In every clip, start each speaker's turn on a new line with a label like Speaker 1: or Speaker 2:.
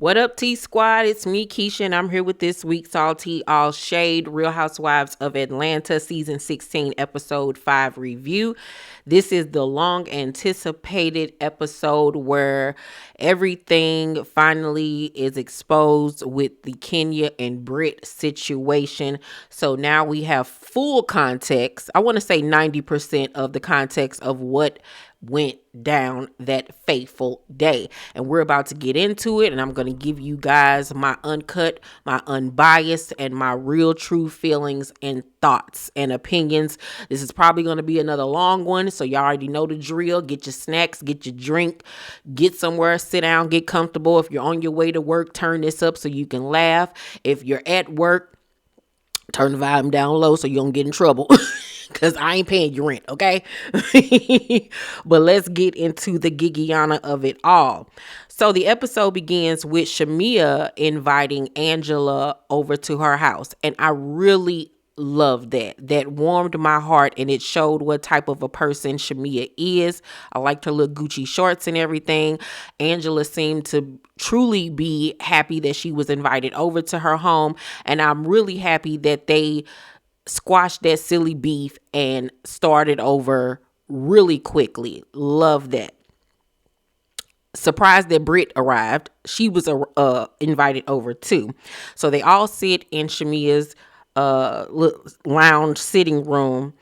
Speaker 1: What up, T Squad? It's me, Keisha, and I'm here with this week's All Tea, All Shade Real Housewives of Atlanta Season 16 Episode 5 review. This is the long anticipated episode where everything finally is exposed with the Kenya and Brit situation. So now we have full context. I want to say 90% of the context of what went down that fateful day, and we're about to get into it, and I'm going to give you guys my uncut, my unbiased, and my real true feelings and thoughts and opinions. This is probably going to be another long one, so y'all already know the drill. Get your snacks, get your drink, get somewhere, sit down, get comfortable. If you're on your way to work, turn this up so you can laugh. If you're at work, turn the volume down low so you don't get in trouble. Because I ain't paying your rent, okay? But let's get into the Gigiana of it all. So the episode begins with Shamia inviting Angela over to her house. And I really loved that. That warmed my heart, and it showed what type of a person Shamia is. I liked her little Gucci shorts and everything. Angela seemed to truly be happy that she was invited over to her home. And I'm really happy that they squashed that silly beef and started over really quickly. Love that. Surprised that Brit arrived. She was invited over too. So they all sit in Shamia's lounge sitting room,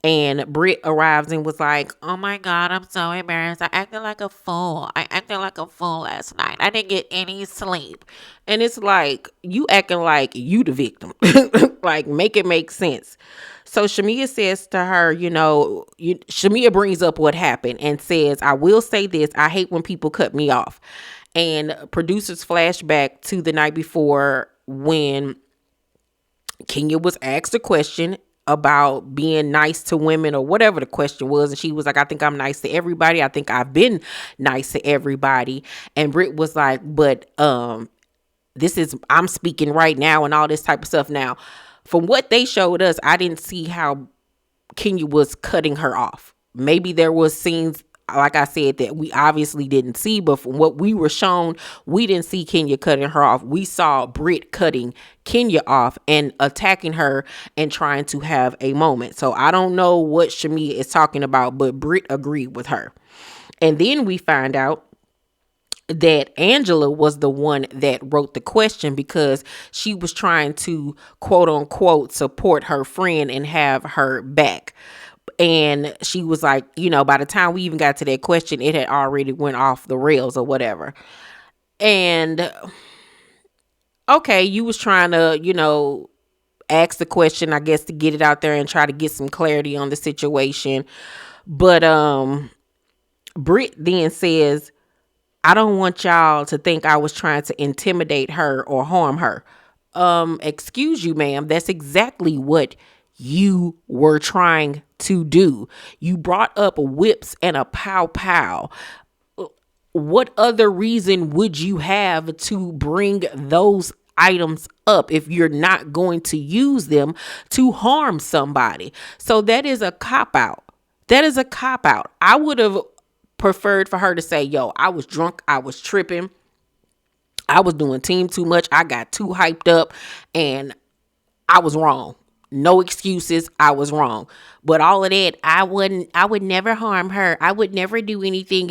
Speaker 1: and Brit arrives and was like, "Oh my God, I'm so embarrassed. I acted like a fool. I acted like a fool last night. I didn't get any sleep." And it's like, you acting like you the victim. Like, make it make sense. So Shamia says to her, Shamia brings up what happened and says, "I will say this. I hate when people cut me off." And producers flash back to the night before when Kenya was asked a question about being nice to women or whatever the question was, and she was like, "I think I'm nice to everybody. I think I've been nice to everybody." And Brit was like, "But I'm speaking right now," and all this type of stuff. Now, from what they showed us, I didn't see how Kenya was cutting her off. Maybe there was scenes, like I said, that we obviously didn't see, but from what we were shown, we didn't see Kenya cutting her off. We saw Brit cutting Kenya off and attacking her and trying to have a moment. So I don't know what Shamia is talking about, but Brit agreed with her. And then we find out that Angela was the one that wrote the question because she was trying to, quote unquote, support her friend and have her back. And she was like, by the time we even got to that question, it had already went off the rails or whatever. And okay, you was trying to, ask the question, I guess, to get it out there and try to get some clarity on the situation. But Brit then says, "I don't want y'all to think I was trying to intimidate her or harm her." Excuse you, ma'am. That's exactly what you were trying to do. You brought up whips and a pow pow. What other reason would you have to bring those items up if you're not going to use them to harm somebody? So that is a cop out. That is a cop out. I would have preferred for her to say, "Yo, I was drunk. I was tripping. I was doing team too much. I got too hyped up and I was wrong. No excuses. I was wrong." But all of that, I would never harm her. I would never do anything.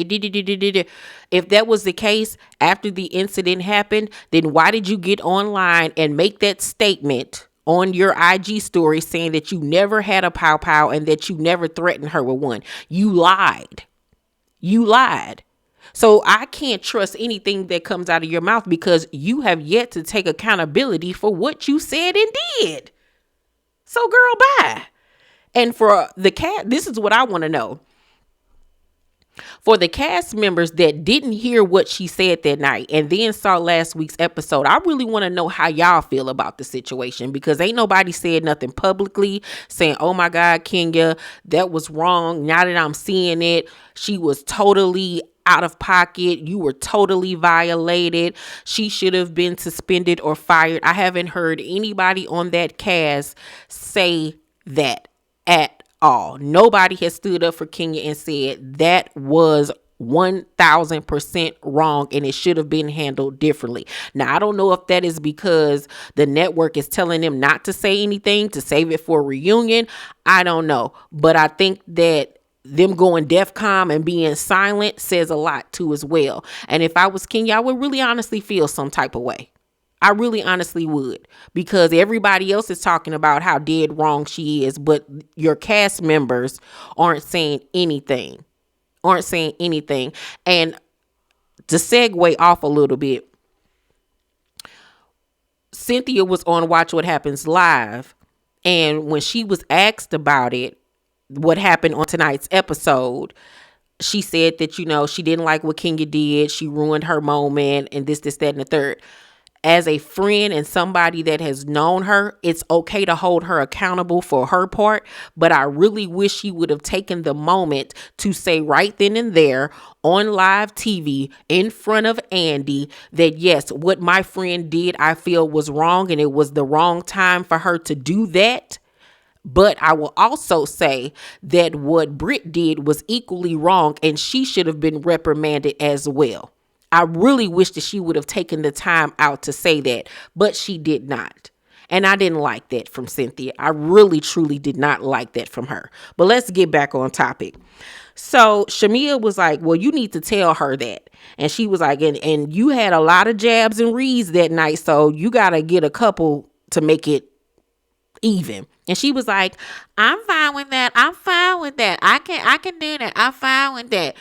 Speaker 1: If that was the case after the incident happened, then why did you get online and make that statement on your IG story saying that you never had a pow pow and that you never threatened her with one? You lied. You lied. So I can't trust anything that comes out of your mouth because you have yet to take accountability for what you said and did. So girl, bye. And for the cat, this is what I want to know. For the cast members that didn't hear what she said that night and then saw last week's episode, I really want to know how y'all feel about the situation, because ain't nobody said nothing publicly saying, "Oh my God, Kenya, that was wrong. Now that I'm seeing it, she was totally out of pocket. You were totally violated. She should have been suspended or fired." I haven't heard anybody on that cast say that at all. Nobody has stood up for Kenya and said that was 1000% wrong, and it should have been handled differently. Now, I don't know if that is because the network is telling them not to say anything, to save it for a reunion. I don't know. But I think that them going DEFCON and being silent says a lot too as well. And if I was Kenya, I would really honestly feel some type of way. I really honestly would, because everybody else is talking about how dead wrong she is, but your cast members aren't saying anything. And to segue off a little bit, Cynthia was on Watch What Happens Live, and when she was asked about it, what happened on tonight's episode, she said that, she didn't like what Kenya did. She ruined her moment and this, that, and the third. As a friend and somebody that has known her, it's okay to hold her accountable for her part, but I really wish she would have taken the moment to say right then and there on live TV in front of Andy that, yes, what my friend did, I feel was wrong, and it was the wrong time for her to do that. But I will also say that what Brit did was equally wrong, and she should have been reprimanded as well. I really wish that she would have taken the time out to say that, but she did not. And I didn't like that from Cynthia. I really, truly did not like that from her. But let's get back on topic. So Shamia was like, well, you need to tell her that. And she was like, and you had a lot of jabs and reads that night, so you got to get a couple to make it even. And she was like, I'm fine with that. I can do that. I'm fine with that.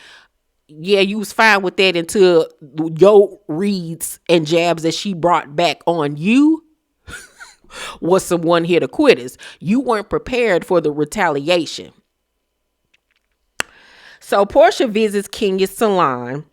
Speaker 1: Yeah, you was fine with that until your reads and jabs that she brought back on you was some one-hitter quitters. You weren't prepared for the retaliation. So Portia visits Kenya's salon,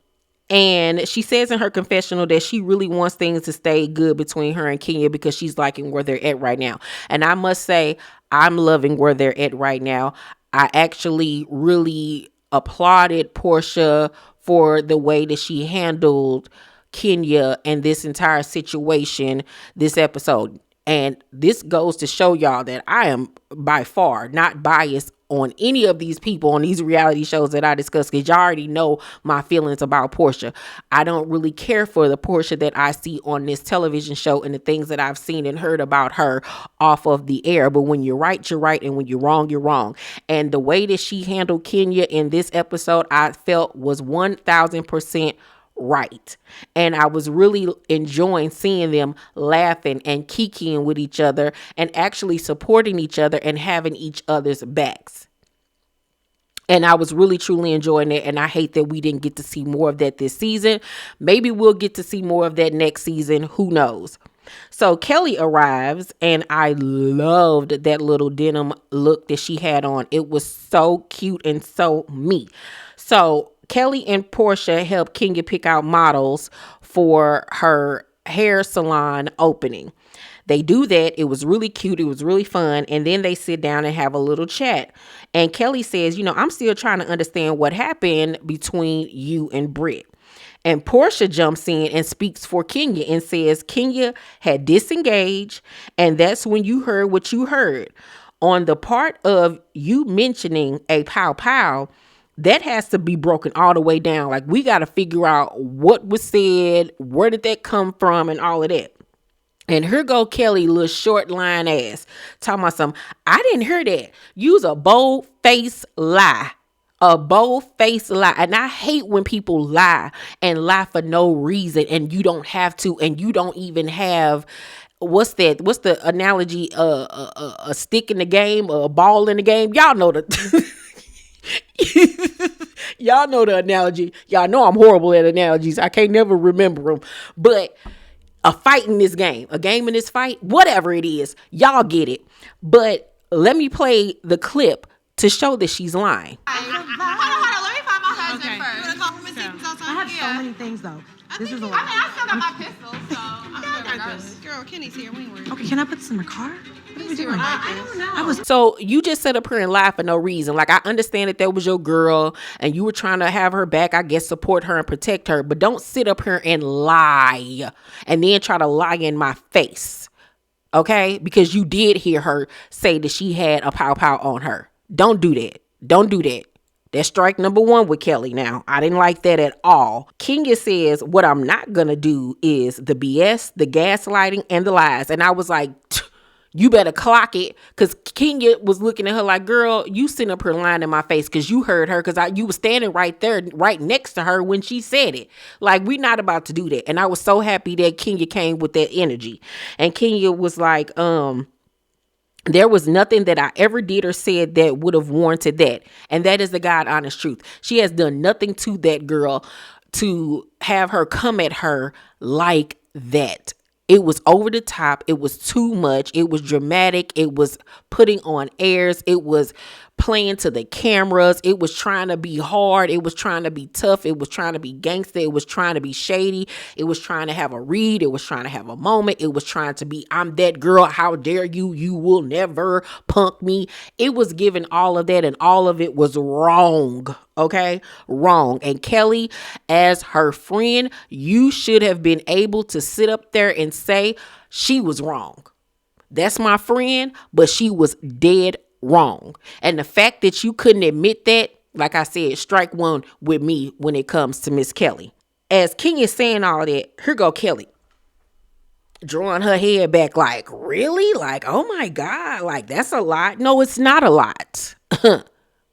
Speaker 1: and she says in her confessional that she really wants things to stay good between her and Kenya because she's liking where they're at right now. And I must say, I'm loving where they're at right now. I actually really applauded Portia for the way that she handled Kenya and this entire situation this episode. And this goes to show y'all that I am by far not biased on any of these people on these reality shows that I discuss, because y'all already know my feelings about Portia. I don't really care for the Portia that I see on this television show and the things that I've seen and heard about her off of the air. But when you're right, you're right. And when you're wrong, you're wrong. And the way that she handled Kenya in this episode, I felt was 1000% right. And I was really enjoying seeing them laughing and kikiing with each other and actually supporting each other and having each other's backs. And I was really, truly enjoying it. And I hate that we didn't get to see more of that this season. Maybe we'll get to see more of that next season. Who knows? So Kelly arrives, and I loved that little denim look that she had on. It was so cute and so me. So Kelly and Portia helped Kenya pick out models for her hair salon opening. They do that. It was really cute. It was really fun. And then they sit down and have a little chat. And Kelly says, I'm still trying to understand what happened between you and Brit. And Portia jumps in and speaks for Kenya and says Kenya had disengaged, and that's when you heard what you heard. On the part of you mentioning a pow pow, that has to be broken all the way down. Like, we got to figure out what was said, where did that come from, and all of that. And here go Kelly, little short line ass, talking about something. I didn't hear that. Use a bold-faced lie. A bold-faced lie. And I hate when people lie and lie for no reason, and you don't have to, and you don't even have, what's that? What's the analogy? A stick in the game, a ball in the game. Y'all know the... Y'all know the analogy. Y'all know I'm horrible at analogies. I can't never remember them. But a fight in this game, a game in this fight, whatever it is, y'all get it. But let me play the clip to show that she's lying.
Speaker 2: Hold on. Let me find my husband first.
Speaker 3: You want to call him I have so many things, though. This is a lot.
Speaker 2: I still got my pistol, so I'm still regardless.
Speaker 3: Girl, Kenny's here. We ain't worried. Okay, can I put this in the car? What are we doing?
Speaker 2: I don't know.
Speaker 1: So you just sit up here and lie for no reason. Like, I understand that was your girl and you were trying to have her back, I guess, support her and protect her, but don't sit up here and lie and then try to lie in my face. Okay? Because you did hear her say that she had a pow pow on her. Don't do that. Don't do that. That's strike number one with Kelly now. I didn't like that at all. Kenya says, what I'm not going to do is the BS, the gaslighting, and the lies. And I was like, you better clock it. Because Kenya was looking at her like, girl, you sitting up here lying in my face because you heard her because you was standing right there, right next to her when she said it. Like, we not about to do that. And I was so happy that Kenya came with that energy. And Kenya was like, there was nothing that I ever did or said that would have warranted that. And that is the God honest truth. She has done nothing to that girl to have her come at her like that. It was over the top. It was too much. It was dramatic. It was putting on airs. It was playing to the cameras. It was trying to be hard. It was trying to be tough. It was trying to be gangster. It was trying to be shady. It was trying to have a read. It was trying to have a moment. It was trying to be, I'm that girl. How dare you? You will never punk me. It was giving all of that, and all of it was wrong. Okay, wrong. And Kelly, as her friend, you should have been able to sit up there and say she was wrong. That's my friend, but she was dead wrong. And the fact that you couldn't admit that, like I said, strike one with me when it comes to Miss Kelly. As King is saying all that, here go Kelly, drawing her head back like, really? Like, oh my God, like that's a lot. No, it's not a lot.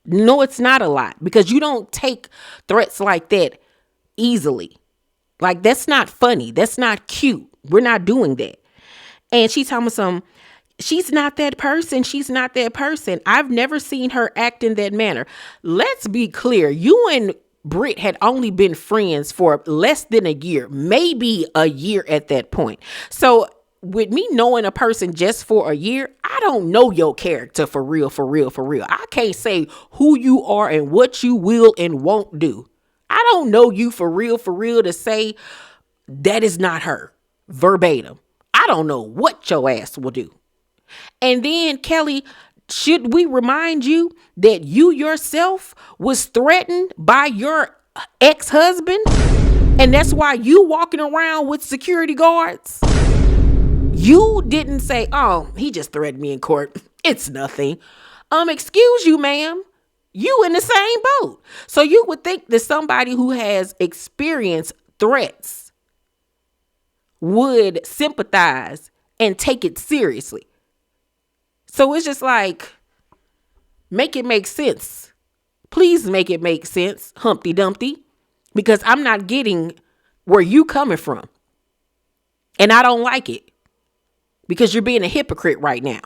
Speaker 1: No, it's not a lot, because you don't take threats like that easily. Like, that's not funny. That's not cute. We're not doing that. And she's telling me she's not that person. She's not that person. I've never seen her act in that manner. Let's be clear. You and Brit had only been friends for less than a year, maybe a year at that point. So with me knowing a person just for a year, I don't know your character for real, for real, for real. I can't say who you are and what you will and won't do. I don't know you for real to say that is not her verbatim. I don't know what your ass will do. And then, Kelly, should we remind you that you yourself was threatened by your ex-husband? And that's why you walking around with security guards? You didn't say, oh, he just threatened me in court. It's nothing. Excuse you, ma'am. You in the same boat. So you would think that somebody who has experienced threats would sympathize and take it seriously. So it's just like, make it make sense. Please make it make sense, Humpty Dumpty, because I'm not getting where you coming from. And I don't like it, because you're being a hypocrite right now.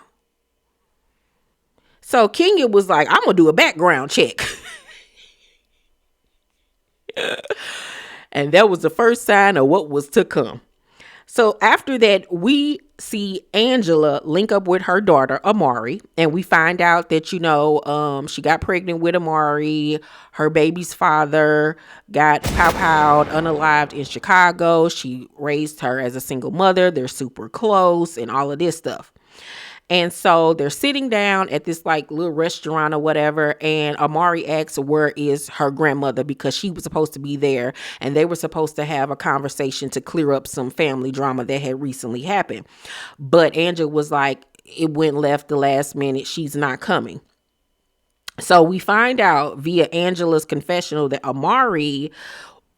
Speaker 1: So Kenya was like, I'm going to do a background check. And that was the first sign of what was to come. So after that, we see Angela link up with her daughter, Amari, and we find out that, she got pregnant with Amari. Her baby's father got pow-powed, unalived in Chicago. She raised her as a single mother. They're super close and all of this stuff. And so they're sitting down at this like little restaurant or whatever. And Amari asks, where is her grandmother? Because she was supposed to be there. And they were supposed to have a conversation to clear up some family drama that had recently happened. But Angela was like, it went left the last minute. She's not coming. So we find out via Angela's confessional that Amari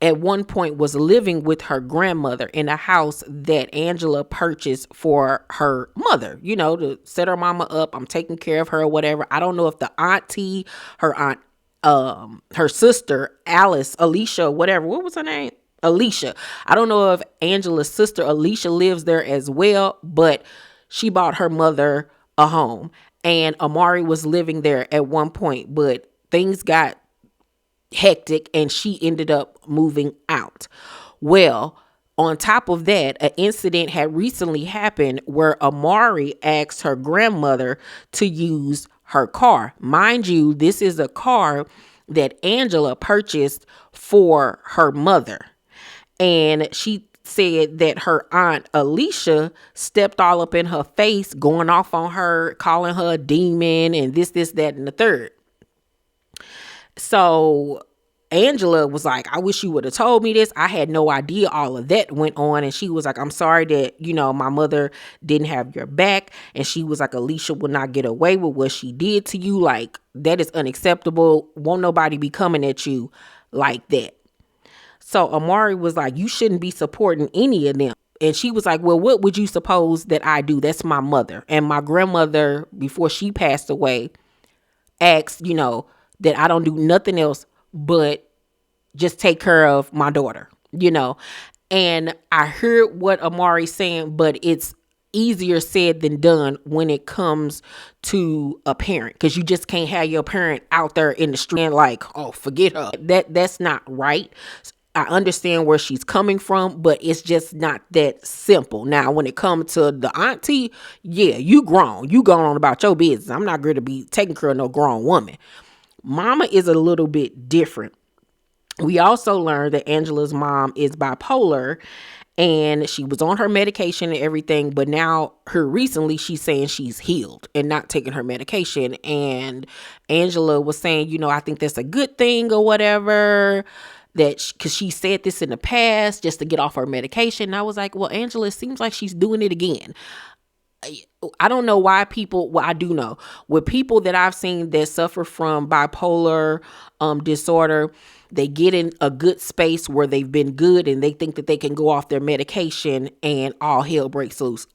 Speaker 1: at one point was living with her grandmother in a house that Angela purchased for her mother, to set her mama up. I'm taking care of her or whatever. I don't know if the auntie, her sister, Alicia, whatever. What was her name? Alicia. I don't know if Angela's sister, Alicia, lives there as well, but she bought her mother a home, and Amari was living there at one point, but things got hectic and she ended up moving out. Well, on top of that, an incident had recently happened where Amari asked her grandmother to use her car. Mind you, this is a car that Angela purchased for her mother. And she said that her aunt Alicia stepped all up in her face, going off on her, calling her a demon and this, that, and the third. So Angela was like, I wish you would have told me this. I had no idea all of that went on. And she was like, I'm sorry that, my mother didn't have your back. And she was like, Alicia will not get away with what she did to you. Like, that is unacceptable. Won't nobody be coming at you like that. So Amari was like, you shouldn't be supporting any of them. And she was like, well, what would you suppose that I do? That's my mother. And my grandmother, before she passed away, asked, that I don't do nothing else but just take care of my daughter, And I heard what Amari's saying, but it's easier said than done when it comes to a parent, because you just can't have your parent out there in the street and like, oh, forget her. That's not right. I understand where she's coming from, but it's just not that simple. Now, when it comes to the auntie, yeah, you grown. You going on about your business. I'm not going to be taking care of no grown woman. Mama is a little bit different. We also learned that Angela's mom is bipolar, and she was on her medication and everything, but now recently she's saying she's healed and not taking her medication. And Angela was saying, I think that's a good thing or whatever, because she said this in the past just to get off her medication. And I was like, well, Angela, it seems like she's doing it again. I don't know why I do know with people that I've seen that suffer from bipolar disorder, they get in a good space where they've been good and they think that they can go off their medication and all hell breaks loose.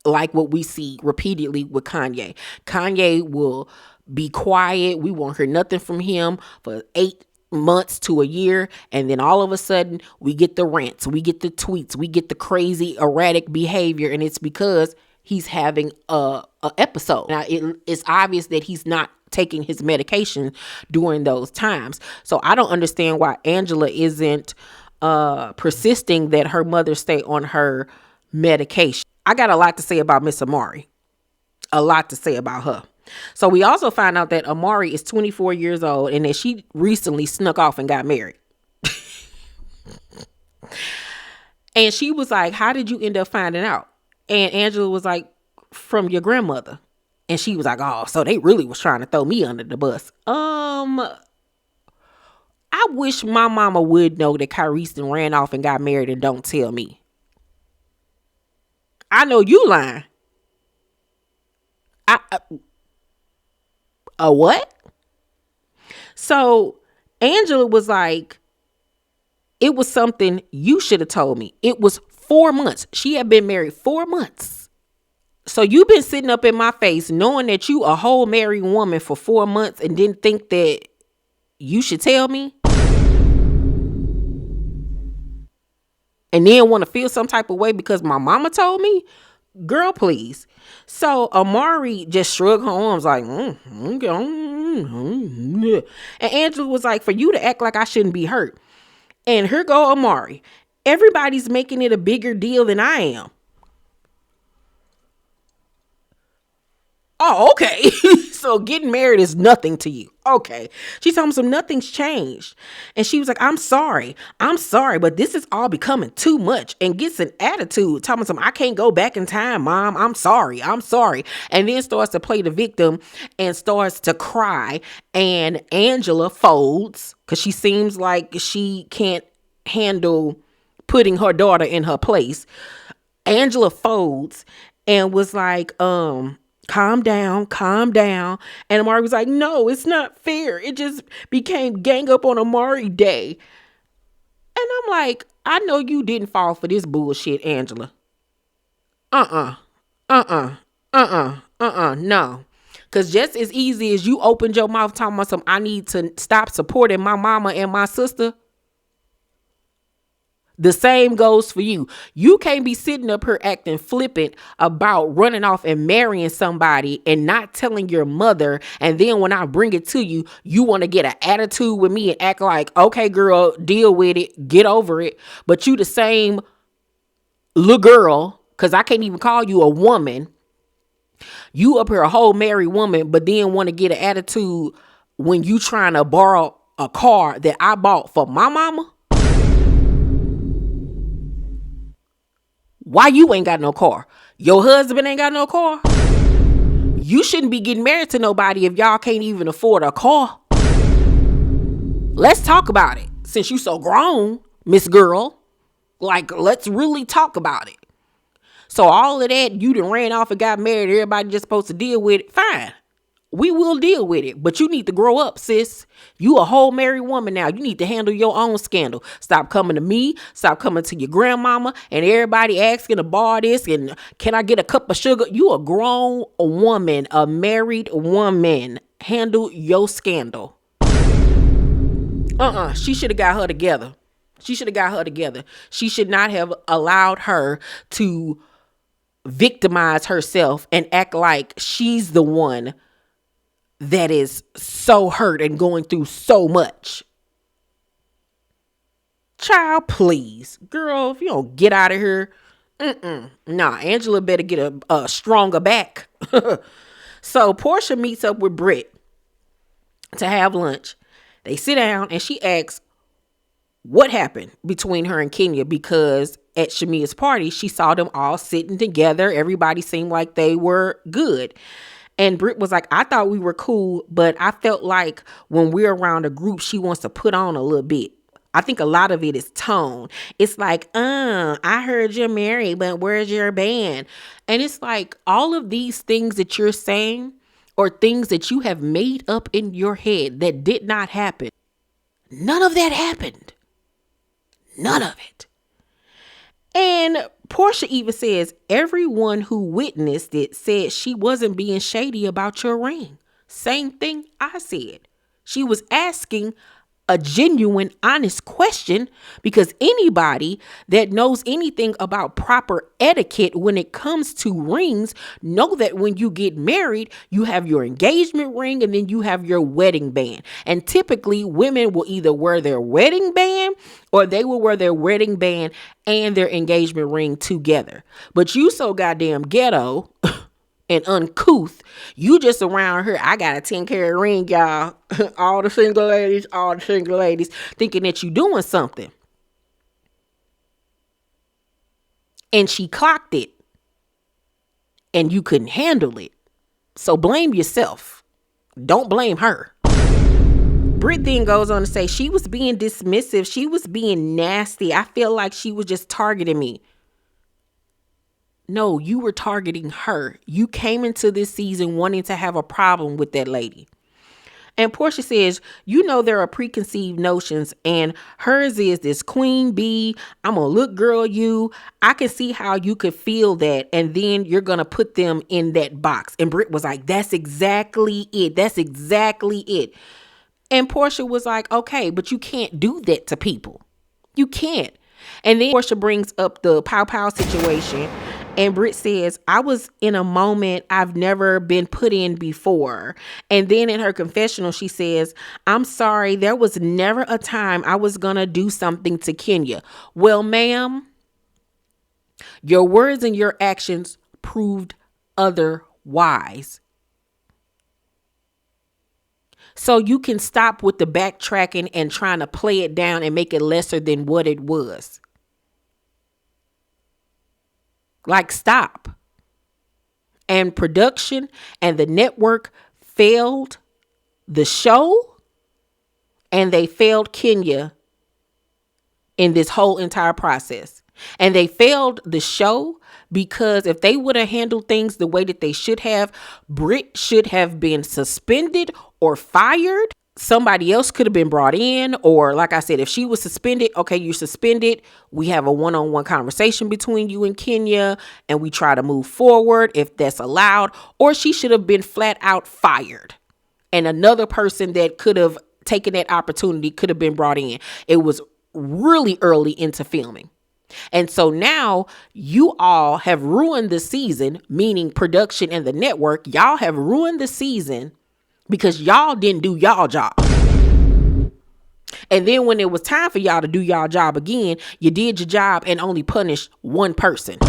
Speaker 1: Like what we see repeatedly with Kanye. Kanye will be quiet. We won't hear nothing from him for 8 months to a year, and then all of a sudden we get the rants, we get the tweets, we get the crazy erratic behavior, and it's because he's having a episode. Now it's obvious that he's not taking his medication during those times. So I don't understand why Angela isn't persisting that her mother stay on her medication. I got a lot to say about Miss Amari. A lot to say about her. So we also find out that Amari is 24 years old and that she recently snuck off and got married. And she was like, how did you end up finding out? And Angela was like, from your grandmother. And she was like, oh, so they really was trying to throw me under the bus. I wish my mama would know that Kyrese ran off and got married and don't tell me. I know you lying. A what? So Angela was like, it was something you should have told me. It was 4 months. She had been married 4 months. So you've been sitting up in my face knowing that you a whole married woman for 4 months and didn't think that you should tell me? And then want to feel some type of way because my mama told me? Girl, please. So Amari just shrugged her arms like, okay. And Angela was like, for you to act like I shouldn't be hurt. And here go Amari. Everybody's making it a bigger deal than I am. Oh, okay. So getting married is nothing to you. Okay. She told me some nothing's changed. And she was like, I'm sorry, but this is all becoming too much, and gets an attitude. Telling me some, I can't go back in time, Mom. I'm sorry. And then starts to play the victim and starts to cry. And Angela folds because she seems like she can't handle putting her daughter in her place. Angela folds and was like, calm down. And Amari was like, no, it's not fair. It just became gang up on Amari Day. And I'm like, I know you didn't fall for this bullshit, Angela. No. Because just as easy as you opened your mouth talking about some, I need to stop supporting my mama and my sister, the same goes for you. You can't be sitting up here acting flippant about running off and marrying somebody and not telling your mother. And then when I bring it to you, you want to get an attitude with me and act like, okay, girl, deal with it. Get over it. But you the same little girl, because I can't even call you a woman. You up here a whole married woman, but then want to get an attitude when you trying to borrow a car that I bought for my mama. Why you ain't got no car? Your husband ain't got no car? You shouldn't be getting married to nobody if y'all can't even afford a car. Let's talk about it. Since you so grown, Miss Girl, like, let's really talk about it. So all of that, you done ran off and got married, everybody just supposed to deal with it. Fine. We will deal with it. But you need to grow up, sis. You a whole married woman now. You need to handle your own scandal. Stop coming to me. Stop coming to your grandmama and everybody asking to borrow this and can I get a cup of sugar? You a grown woman, a married woman. Handle your scandal. She should have got her together. She should have got her together. She should not have allowed her to victimize herself and act like she's the one that is so hurt and going through so much. Child, please. Girl, if you don't get out of here, nah, Angela better get a stronger back. So Portia meets up with Brit to have lunch. They sit down and she asks what happened between her and Kenya, because at Shamia's party, she saw them all sitting together. Everybody seemed like they were good. And Britt was like, I thought we were cool, but I felt like when we're around a group, she wants to put on a little bit. I think a lot of it is tone. It's like, I heard you're married, but where's your band? And it's like all of these things that you're saying or things that you have made up in your head that did not happen. None of that happened. None of it. And Portia even says everyone who witnessed it said she wasn't being shady about your ring. Same thing I said. She was asking a genuine, honest question, because anybody that knows anything about proper etiquette when it comes to rings know that when you get married, you have your engagement ring and then you have your wedding band. And typically women will either wear their wedding band or they will wear their wedding band and their engagement ring together. But you so goddamn ghetto and uncouth, you just around here, I got a 10-carat ring, y'all. all the single ladies thinking that you doing something. And she clocked it and you couldn't handle it. So blame yourself. Don't blame her. Brit then goes on to say she was being dismissive. She was being nasty. I feel like she was just targeting me. No, you were targeting her. You came into this season wanting to have a problem with that lady. And Portia says, you know, there are preconceived notions and hers is this queen bee. I'm going to look girl you. I can see how you could feel that. And then you're going to put them in that box. And Britt was like, that's exactly it. That's exactly it. And Portia was like, okay, but you can't do that to people. You can't. And then Portia brings up the pow pow situation. And Britt says, I was in a moment I've never been put in before. And then in her confessional, she says, I'm sorry, there was never a time I was going to do something to Kenya. Well, ma'am, your words and your actions proved otherwise. So you can stop with the backtracking and trying to play it down and make it lesser than what it was. Like, stop. And production and the network failed the show, and they failed Kenya in this whole entire process. And they failed the show because if they would have handled things the way that they should have, Brit should have been suspended or fired. Somebody else could have been brought in, or like I said, if she was suspended, okay, you're suspended. We have a one-on-one conversation between you and Kenya and we try to move forward if that's allowed, or she should have been flat out fired. And another person that could have taken that opportunity could have been brought in. It was really early into filming. And so now you all have ruined the season, meaning production and the network. Y'all have ruined the season because y'all didn't do y'all job. And then when it was time for y'all to do y'all job again, you did your job and only punished one person.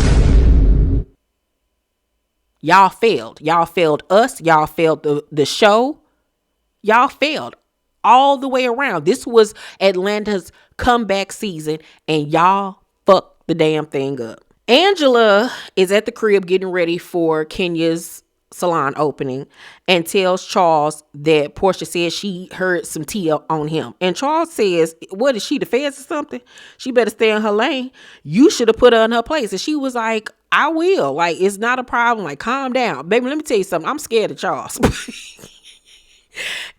Speaker 1: Y'all failed. Y'all failed us. Y'all failed the show. Y'all failed all the way around. This was Atlanta's comeback season and y'all fucked the damn thing up. Angela is at the crib getting ready for Kenya's salon opening and tells Charles that Portia says she heard some tea on him. And Charles says, what is she, the feds or something? She better stay in her lane. You should have put her in her place. And she was like, I will. Like, it's not a problem. Like, calm down. Baby, let me tell you something. I'm scared of Charles.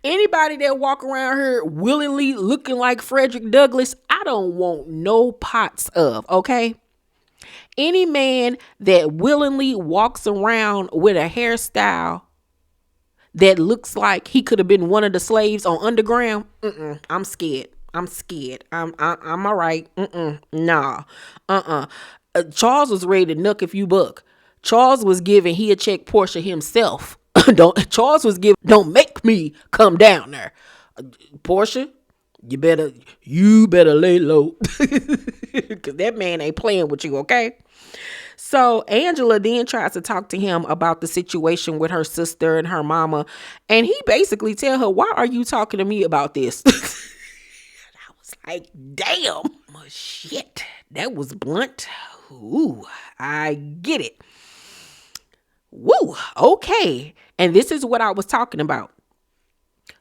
Speaker 1: Anybody that walk around here willingly looking like Frederick Douglass, I don't want no pots of, okay? Any man that willingly walks around with a hairstyle that looks like he could have been one of the slaves on Underground, I'm scared. I'm all right. Nah. Charles was ready to nuck if you buck. Charles was giving, he'll check Portia himself. Charles was giving, don't make me come down there. Portia, you better lay low. Because that man ain't playing with you, okay? So Angela then tries to talk to him about the situation with her sister and her mama. And he basically tell her, why are you talking to me about this? I was like, damn. Oh, shit. That was blunt. Ooh, I get it. Woo, okay. And this is what I was talking about.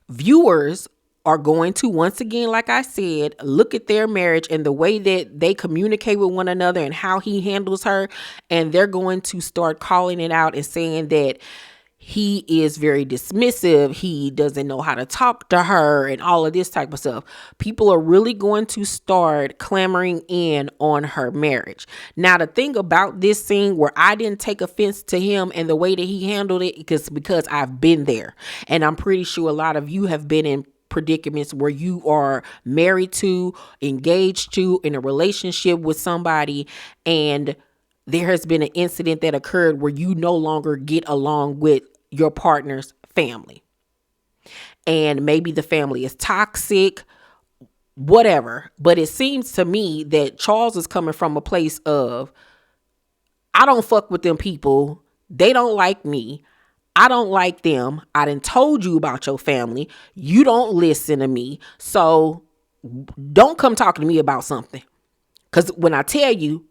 Speaker 1: Viewers are going to, once again, like I said, look at their marriage and the way that they communicate with one another and how he handles her. And they're going to start calling it out and saying that he is very dismissive. He doesn't know how to talk to her and all of this type of stuff. People are really going to start clamoring in on her marriage. Now, the thing about this scene where I didn't take offense to him and the way that he handled it, because I've been there. And I'm pretty sure a lot of you have been in predicaments where you are married to, engaged to, in a relationship with somebody, and there has been an incident that occurred where you no longer get along with your partner's family. And maybe the family is toxic, whatever. But it seems to me that Charles is coming from a place of, I don't fuck with them people. They don't like me. I don't like them. I done told you about your family. You don't listen to me. So don't come talking to me about something. Because when I tell you,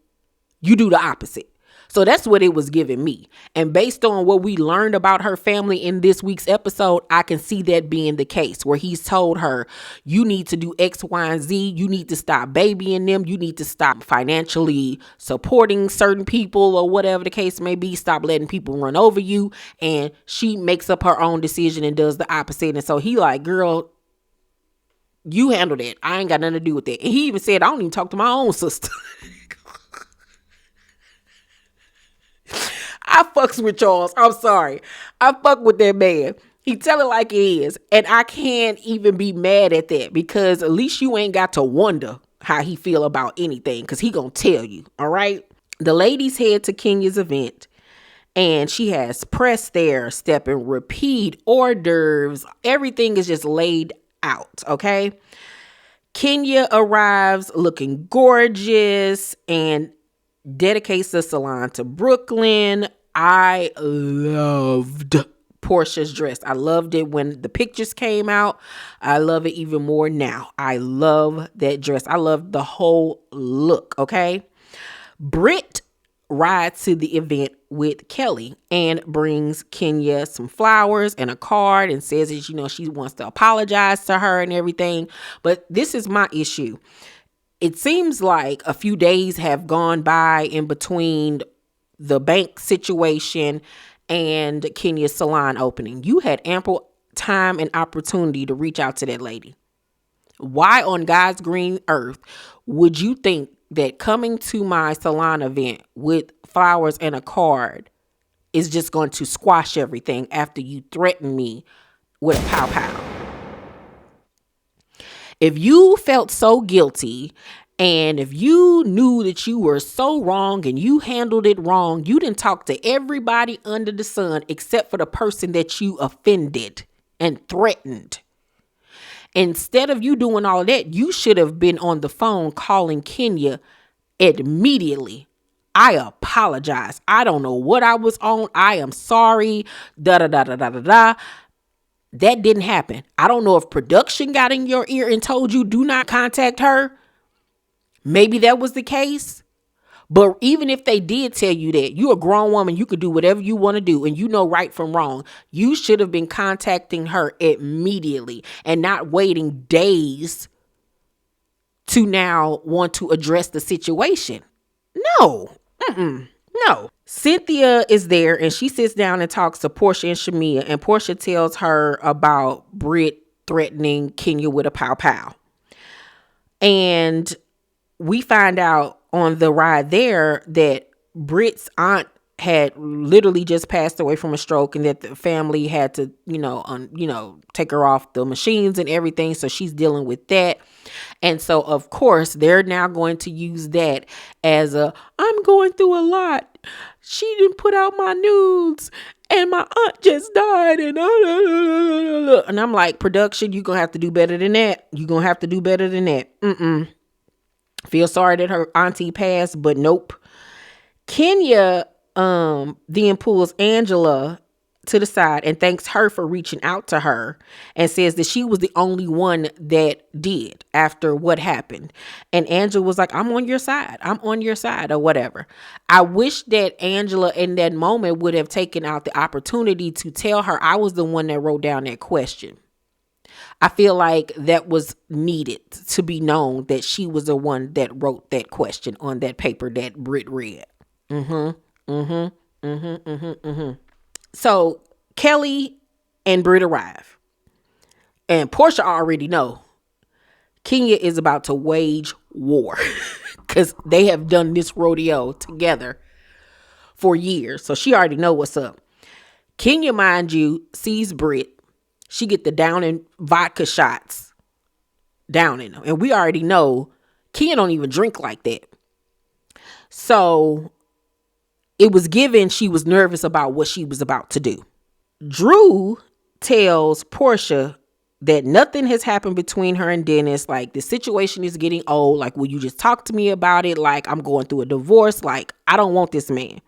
Speaker 1: you do the opposite. So that's what it was giving me. And based on what we learned about her family in this week's episode, I can see that being the case, where he's told her, you need to do X, Y, and Z. You need to stop babying them. You need to stop financially supporting certain people or whatever the case may be. Stop letting people run over you. And she makes up her own decision and does the opposite. And so he like, girl, you handle that. I ain't got nothing to do with that. And he even said, I don't even talk to my own sister. I fucks with Charles. I'm sorry. I fuck with that man. He tell it like it is. And I can't even be mad at that, because at least you ain't got to wonder how he feel about anything, because he gonna tell you. All right. The ladies head to Kenya's event, and she has press there, step and repeat, hors d'oeuvres. Everything is just laid out. Okay. Kenya arrives looking gorgeous and dedicates the salon to Brooklyn. I loved Portia's dress. I loved it when the pictures came out. I love it even more now. I love that dress. I love the whole look, okay? Brit rides to the event with Kelly and brings Kenya some flowers and a card and says that, she wants to apologize to her and everything. But this is my issue. It seems like a few days have gone by in between the bank situation and Kenya's salon opening. You had ample time and opportunity to reach out to that lady. Why on God's green earth would you think that coming to my salon event with flowers and a card is just going to squash everything after you threaten me with a pow pow? If you felt so guilty, and if you knew that you were so wrong and you handled it wrong, you didn't talk to everybody under the sun except for the person that you offended and threatened. Instead of you doing all that, you should have been on the phone calling Kenya immediately. I apologize. I don't know what I was on. I am sorry. Da da da da da da da. That didn't happen. I don't know if production got in your ear and told you do not contact her. Maybe that was the case. But even if they did tell you that, you a grown woman, you could do whatever you want to do and you know right from wrong. You should have been contacting her immediately and not waiting days to now want to address the situation. No. No. Cynthia is there and she sits down and talks to Portia and Shamia, and Portia tells her about Brit threatening Kenya with a pow pow. And we find out on the ride there that Brit's aunt had literally just passed away from a stroke, and that the family had to, take her off the machines and everything. So she's dealing with that. And so, of course, they're now going to use that as I'm going through a lot. She didn't put out my nudes and my aunt just died. And I'm like, production, you're going to have to do better than that. You're going to have to do better than that. Feel sorry that her auntie passed, but nope. Kenya then pulls Angela to the side and thanks her for reaching out to her and says that she was the only one that did after what happened. And Angela was like, I'm on your side. I'm on your side or whatever. I wish that Angela in that moment would have taken out the opportunity to tell her I was the one that wrote down that question. I feel like that was needed to be known that she was the one that wrote that question on that paper that Brit read. So Kelly and Brit arrive. And Portia already know Kenya is about to wage war because they have done this rodeo together for years. So she already know what's up. Kenya, mind you, sees Brit. She get the down in vodka shots down in them. And we already know Kenya don't even drink like that. So it was given she was nervous about what she was about to do. Drew tells Portia that nothing has happened between her and Dennis. Like, the situation is getting old. Like, will you just talk to me about it? Like, I'm going through a divorce. Like, I don't want this man.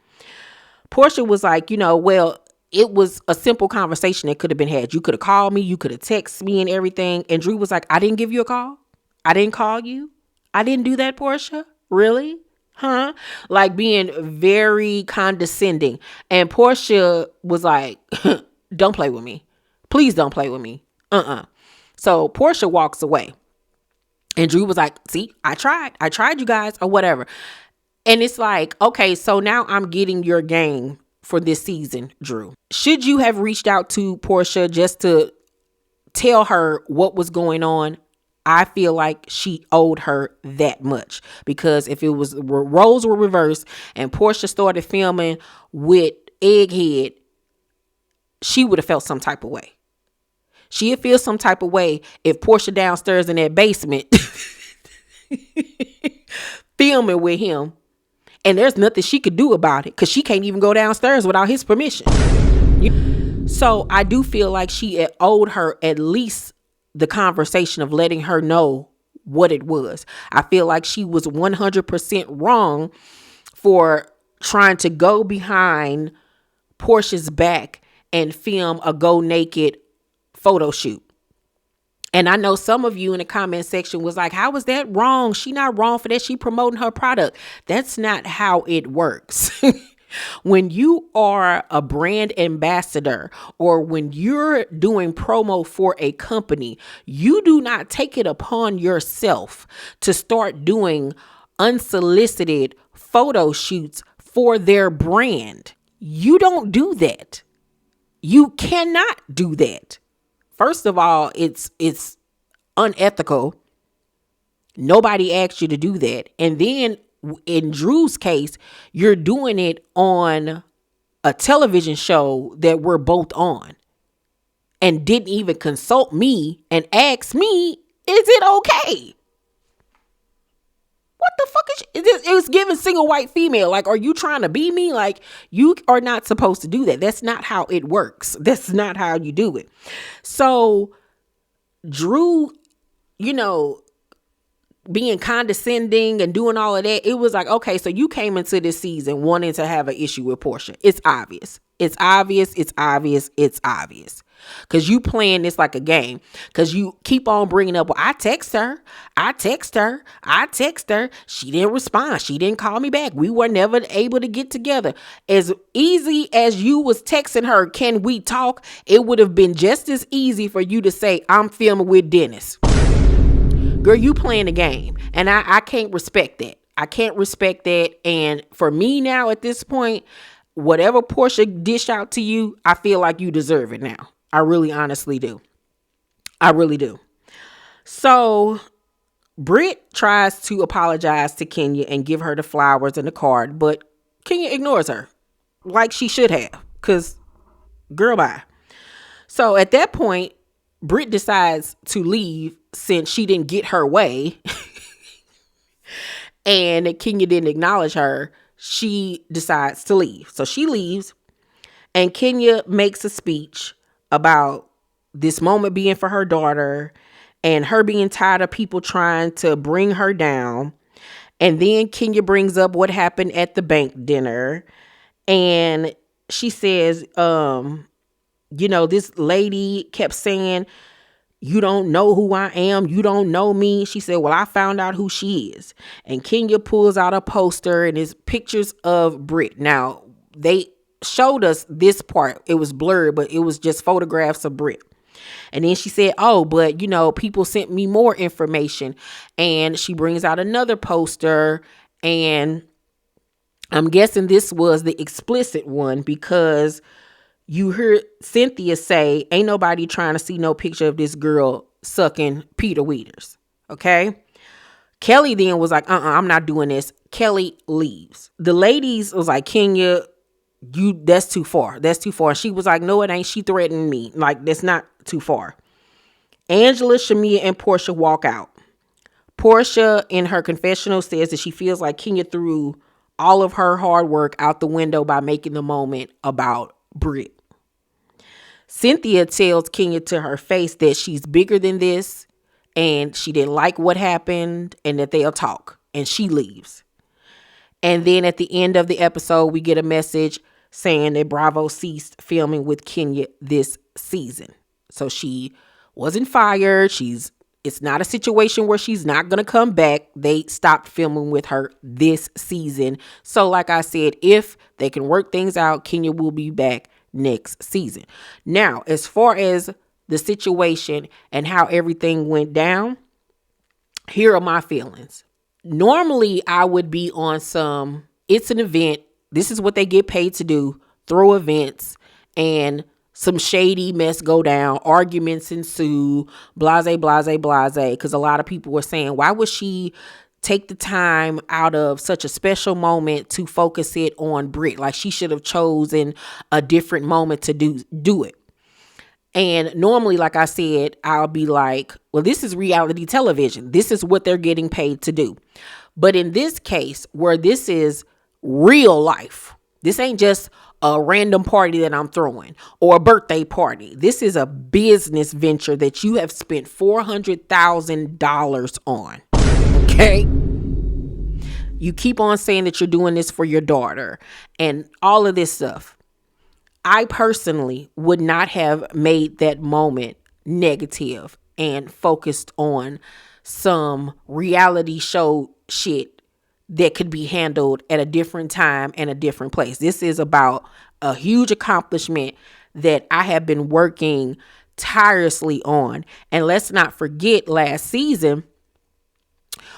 Speaker 1: Portia was like, well, it was a simple conversation that could have been had. You could have called me. You could have texted me and everything. And Drew was like, I didn't give you a call. I didn't call you. I didn't do that, Portia. Really? Huh? Like, being very condescending. And Portia was like, don't play with me. Please don't play with me. So Portia walks away. And Drew was like, see, I tried you guys or whatever. And it's like, okay, so now I'm getting your game for this season, Drew. Should you have reached out to Portia just to tell her what was going on? I feel like she owed her that much, because if it was roles were reversed and Portia started filming with Egghead, she would have felt some type of way. She'd feel some type of way if Portia downstairs in that basement filming with him, and there's nothing she could do about it because she can't even go downstairs without his permission. So I do feel like she owed her at least the conversation of letting her know what it was. I feel like she was 100% wrong for trying to go behind Portia's back and film a go naked photo shoot. And I know some of you in the comment section was like, how was that wrong? She not wrong for that. She promoting her product. That's not how it works. When you are a brand ambassador or when you're doing promo for a company, you do not take it upon yourself to start doing unsolicited photo shoots for their brand. You don't do that. You cannot do that. First of all, it's unethical. Nobody asked you to do that. And then in Drew's case, you're doing it on a television show that we're both on and didn't even consult me and ask me, is it okay? What the fuck is it? Was giving single white female. Like, are you trying to be me? Like, you are not supposed to do that. That's not how it works. That's not how you do it. So Drew, being condescending and doing all of that, it was like, okay, so you came into this season wanting to have an issue with Portia. It's obvious. It's obvious. It's obvious. It's obvious. Because you playing this like a game. Because you keep on bringing up, well, I text her. She didn't respond. She didn't call me back. We were never able to get together. As easy as you was texting her, can we talk? It would have been just as easy for you to say, I'm filming with Dennis. Girl, you playing the game. And I can't respect that. I can't respect that. And for me now at this point, whatever Portia dish out to you, I feel like you deserve it now. I really honestly do. I really do. So Brit tries to apologize to Kenya and give her the flowers and the card, but Kenya ignores her like she should have, because girl, bye. So at that point, Brit decides to leave since she didn't get her way and Kenya didn't acknowledge her. She decides to leave. So she leaves and Kenya makes a speech about this moment being for her daughter and her being tired of people trying to bring her down. And then Kenya brings up what happened at the bank dinner. And she says, this lady kept saying, you don't know who I am. You don't know me. She said, well, I found out who she is. And Kenya pulls out a poster and it's pictures of Brit. Now, they showed us this part. It was blurred, but it was just photographs of Brit. And then she said, oh, but people sent me more information. And she brings out another poster. And I'm guessing this was the explicit one because you heard Cynthia say, ain't nobody trying to see no picture of this girl sucking Peter Weeders. Okay. Kelly then was like, I'm not doing this. Kelly leaves. The ladies was like, Kenya, that's too far. That's too far. She was like, no, it ain't. She threatened me. Like, that's not too far. Angela, Shamia, and Portia walk out. Portia, in her confessional, says that she feels like Kenya threw all of her hard work out the window by making the moment about Brit. Cynthia tells Kenya to her face that she's bigger than this and she didn't like what happened and that they'll talk, and she leaves. And then at the end of the episode, we get a message saying that Bravo ceased filming with Kenya this season. So she wasn't fired. It's not a situation where she's not going to come back. They stopped filming with her this season. So like I said, if they can work things out, Kenya will be back next season. Now, as far as the situation and how everything went down, here are my feelings. Normally, I would be on it's an event. This is what they get paid to do. Throw events and some shady mess go down. Arguments ensue. Blase. Because a lot of people were saying, why would she take the time out of such a special moment to focus it on Brit? Like, she should have chosen a different moment to do it. And normally, like I said, I'll be like, well, this is reality television. This is what they're getting paid to do. But in this case, where this is real life, this ain't just a random party that I'm throwing or a birthday party. This is a business venture that you have spent $400,000 on. Okay. You keep on saying that you're doing this for your daughter and all of this stuff. I personally would not have made that moment negative and focused on some reality show shit that could be handled at a different time and a different place. This is about a huge accomplishment that I have been working tirelessly on. And let's not forget, last season,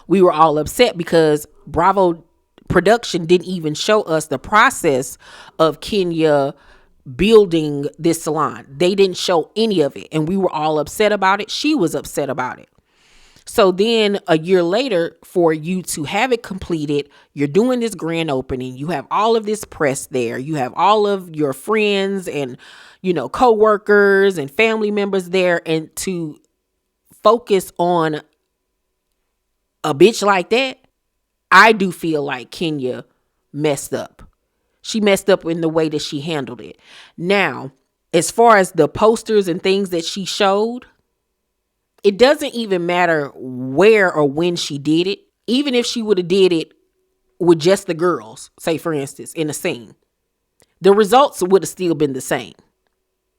Speaker 1: we were all upset because Bravo production didn't even show us the process of Kenya building this salon. They didn't show any of it, and we were all upset about it. She was upset about it. So then a year later, for you to have it completed, you're doing this grand opening. You have all of this press there. You have all of your friends and, co-workers and family members there. And to focus on a bitch like that, I do feel like Kenya messed up. She messed up in the way that she handled it. Now, as far as the posters and things that she showed, It doesn't even matter where or when she did it. Even if she would have did it with just the girls, say for instance, in a scene, the results would have still been the same.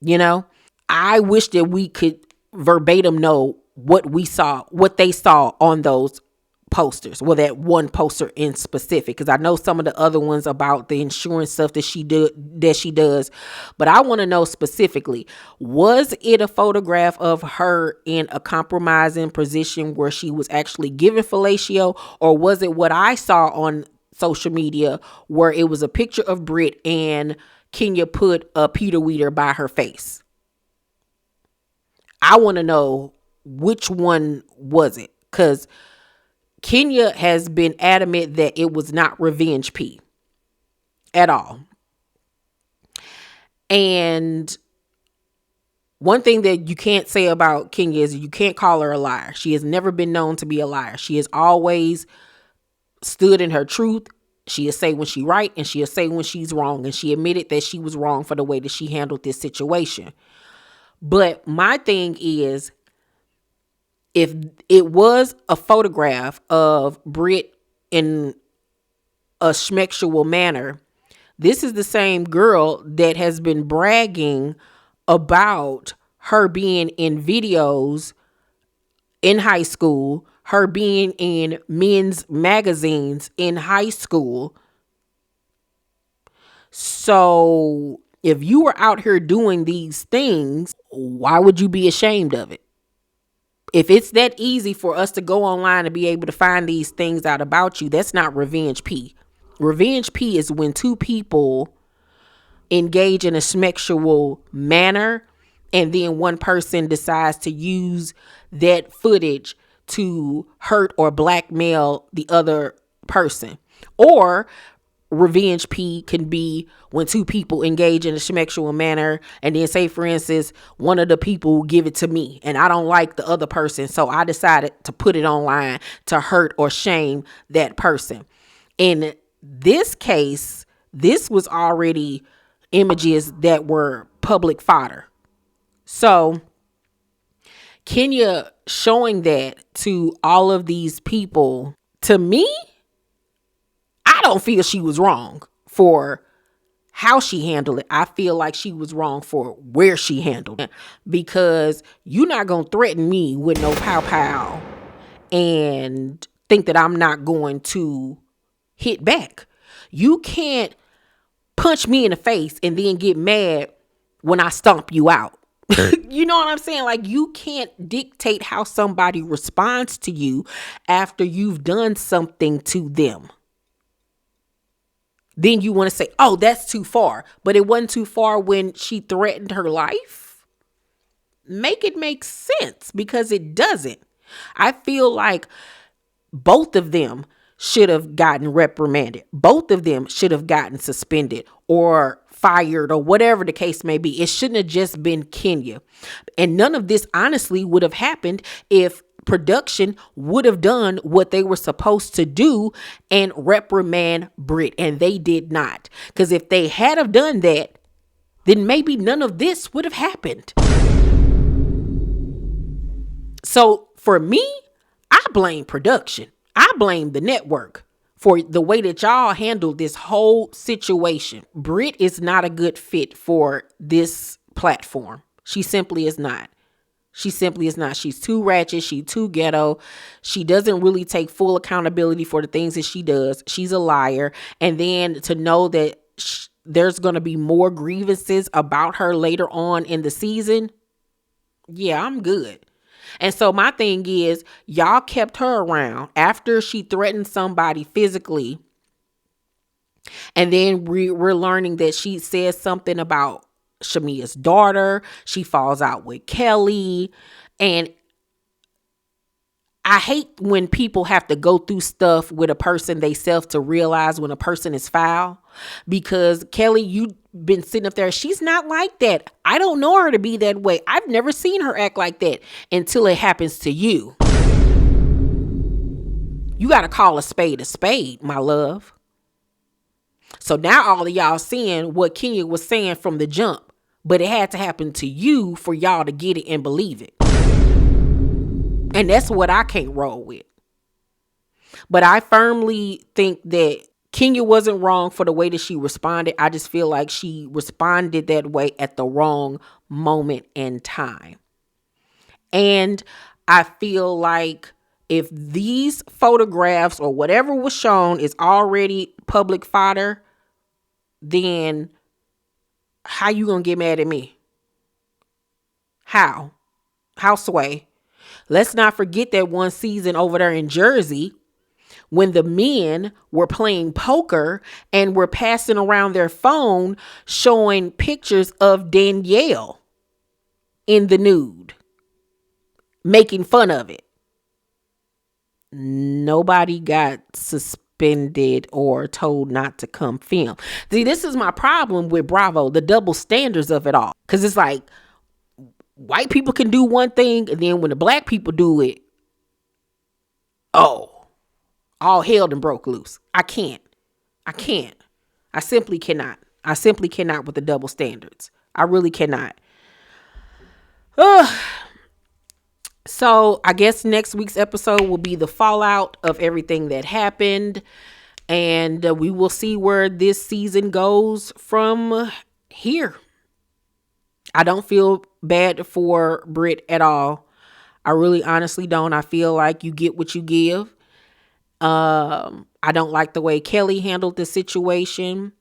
Speaker 1: You know, I wish that we could verbatim know what we saw, what they saw on those posters. Well, that one poster in specific, because I know some of the other ones about the insurance stuff that she does, but I want to know specifically, was it a photograph of her in a compromising position where she was actually given fellatio, or was it what I saw on social media where it was a picture of Brit and Kenya put a Peter Weeder by her face? I want to know which one was it, because Kenya has been adamant that it was not revenge P at all. And one thing that you can't say about Kenya is you can't call her a liar. She has never been known to be a liar. She has always stood in her truth. She'll say when she's right and she'll say when she's wrong. And she admitted that she was wrong for the way that she handled this situation. But my thing is, if it was a photograph of Brit in a schmexual manner, this is the same girl that has been bragging about her being in videos in high school, her being in men's magazines in high school. So if you were out here doing these things, why would you be ashamed of it? If it's that easy for us to go online and be able to find these things out about you, that's not revenge P. Revenge P is when two people engage in a sexual manner and then one person decides to use that footage to hurt or blackmail the other person. Or revenge P can be when two people engage in a sexual manner and then, say for instance, one of the people give it to me and I don't like the other person, so I decided to put it online to hurt or shame that person. In this case, this was already images that were public fodder. So Kenya showing that to all of these people, to me, I don't feel she was wrong for how she handled it. I feel like she was wrong for where she handled it, because you're not going to threaten me with no pow pow and think that I'm not going to hit back. You can't punch me in the face and then get mad when I stomp you out. You know what I'm saying? Like, you can't dictate how somebody responds to you after you've done something to them. Then you want to say, oh, that's too far. But it wasn't too far when she threatened her life. Make it make sense, because it doesn't. I feel like both of them should have gotten reprimanded. Both of them should have gotten suspended or fired or whatever the case may be. It shouldn't have just been Kenya. And none of this honestly would have happened if production would have done what they were supposed to do and reprimand Brit, and they did not. Because if they had have done that, then maybe none of this would have happened. So for me, I blame production. I blame the network for the way that y'all handled this whole situation. Brit is not a good fit for this platform. She simply is not. She simply is not. She's too ratchet. She's too ghetto. She doesn't really take full accountability for the things that she does. She's a liar. And then to know that there's going to be more grievances about her later on in the season. Yeah, I'm good. And so my thing is, y'all kept her around after she threatened somebody physically. And then we're learning that she says something about Shamia's daughter. She falls out with Kelly. And I hate when people have to go through stuff with a person they self to realize when a person is foul. Because Kelly, you've been sitting up there. She's not like that. I don't know her to be that way. I've never seen her act like that until it happens to you. You got to call a spade, my love. So now all of y'all seeing what Kenya was saying from the jump. But it had to happen to you for y'all to get it and believe it. And that's what I can't roll with. But I firmly think that Kenya wasn't wrong for the way that she responded. I just feel like she responded that way at the wrong moment in time. And I feel like if these photographs or whatever was shown is already public fodder, then how you gonna get mad at me? How? How, Sway? Let's not forget that one season over there in Jersey when the men were playing poker and were passing around their phone showing pictures of Danielle in the nude, making fun of it. Nobody got suspended or told not to come film. See, this is my problem with Bravo, the double standards of it all. Because it's like, white people can do one thing, and then when the black people do it, oh, all hell done broke loose. I can't. I simply cannot. I simply cannot with the double standards. I really cannot. So I guess next week's episode will be the fallout of everything that happened. And we will see where this season goes from here. I don't feel bad for Brit at all. I really honestly don't. I feel like you get what you give. I don't like the way Kelly handled the situation.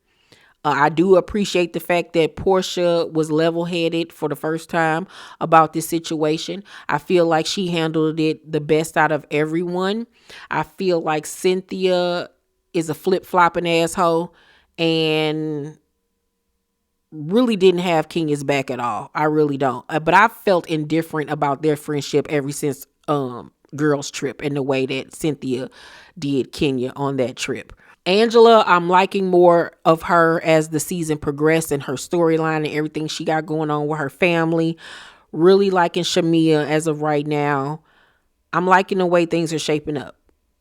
Speaker 1: I do appreciate the fact that Portia was level-headed for the first time about this situation. I feel like she handled it the best out of everyone. I feel like Cynthia is a flip-flopping asshole and really didn't have Kenya's back at all. I really don't. But I felt indifferent about their friendship ever since girls trip and the way that Cynthia did Kenya on that trip. Angela, I'm liking more of her as the season progressed and her storyline and everything she got going on with her family. Really liking Shamia as of right now. I'm liking the way things are shaping up,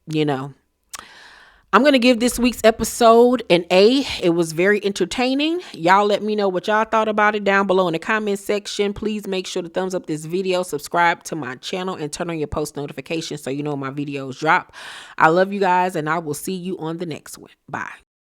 Speaker 1: you know. I'm going to give this week's episode an A. It was very entertaining. Y'all let me know what y'all thought about it down below in the comment section. Please make sure to thumbs up this video, subscribe to my channel, and turn on your post notifications so you know my videos drop. I love you guys, and I will see you on the next one. Bye.